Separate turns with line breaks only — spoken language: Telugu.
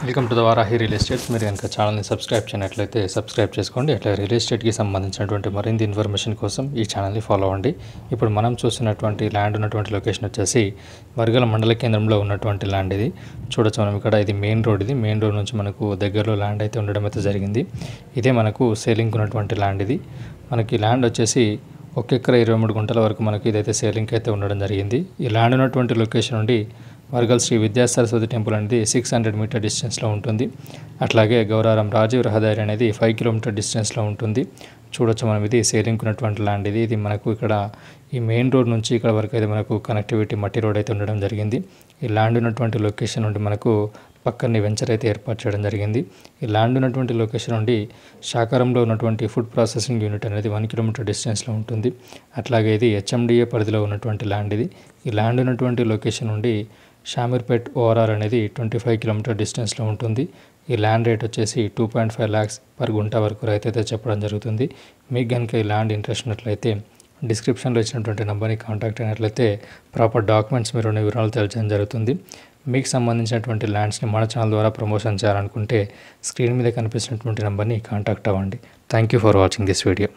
Welcome to the Varahi real estates. మీరు కనుక ఛానల్ని సబ్స్క్రైబ్ చేయనట్లయితే సబ్స్క్రైబ్ చేసుకోండి. అట్లా రియల్ ఎస్టేట్కి సంబంధించినటువంటి మరింత ఇన్ఫర్మేషన్ కోసం ఈ ఛానల్ని ఫాలో అవ్వండి. ఇప్పుడు మనం చూస్తున్నటువంటి ల్యాండ్ ఉన్నటువంటి లొకేషన్ వచ్చేసి వర్గల మండల కేంద్రంలో ఉన్నటువంటి ల్యాండ్ ఇది. చూడొచ్చు మనం ఇక్కడ ఇది మెయిన్ రోడ్. ఇది మెయిన్ రోడ్ నుంచి మనకు దగ్గరలో ల్యాండ్ అయితే ఉండడం అయితే జరిగింది. ఇదే మనకు సేలింగ్ ఉన్నటువంటి ల్యాండ్ ఇది. మనకి ల్యాండ్ వచ్చేసి 1 ఎకరా 23 గుంటల వరకు మనకి ఇదైతే సేలింగ్కి అయితే ఉండడం జరిగింది. ఈ ల్యాండ్ ఉన్నటువంటి లొకేషన్ నుండి వర్గల్ శ్రీ విద్యా సరస్వతి టెంపుల్ అనేది 600 మీటర్ డిస్టెన్స్లో ఉంటుంది. అట్లాగే గౌరారం రాజీవ్ రహదారి అనేది 5 కిలోమీటర్ డిస్టెన్స్లో ఉంటుంది. చూడొచ్చు మనం ఇది సేలింగ్ ఉన్నటువంటి ల్యాండ్ ఇది. ఇది మనకు ఇక్కడ ఈ మెయిన్ రోడ్ నుంచి ఇక్కడ వరకు అయితే మనకు కనెక్టివిటీ మట్టి రోడ్ అయితే ఉండడం జరిగింది. ఈ ల్యాండ్ ఉన్నటువంటి లొకేషన్ నుండి మనకు పక్కనే వెంచర్ అయితే ఏర్పాటు చేయడం జరిగింది. ఈ ల్యాండ్ ఉన్నటువంటి లొకేషన్ నుండి శాకారంలో ఉన్నటువంటి ఫుడ్ ప్రాసెసింగ్ యూనిట్ అనేది 1 కిలోమీటర్ డిస్టెన్స్లో ఉంటుంది. అట్లాగే ఇది హెచ్ఎండిఏ పరిధిలో ఉన్నటువంటి ల్యాండ్ ఇది. ఈ ల్యాండ్ ఉన్నటువంటి లొకేషన్ నుండి షామీర్పేట్ ఓఆర్ఆర్ అనేది 25 కిలోమీటర్ డిస్టెన్స్లో ఉంటుంది. ఈ ల్యాండ్ రేట్ వచ్చేసి 2.5 lakhs పర్ గుంట వరకు రైతు అయితే చెప్పడం జరుగుతుంది. మీకు కనుక ఈ ల్యాండ్ ఇంట్రెస్ట్ ఉన్నట్లయితే డిస్క్రిప్షన్లో ఇచ్చినటువంటి నెంబర్ని కాంటాక్ట్ అయినట్లయితే ప్రాపర్ డాక్యుమెంట్స్ మీరు వివరాలు తెలియజేయడం జరుగుతుంది. మీకు సంబంధించినటువంటి ల్యాండ్స్ని మన ఛానల్ ద్వారా ప్రమోషన్ చేయాలనుకుంటే స్క్రీన్ మీద కనిపిస్తున్నటువంటి నెంబర్ని కాంటాక్ట్ అవ్వండి. Thank you for watching this video.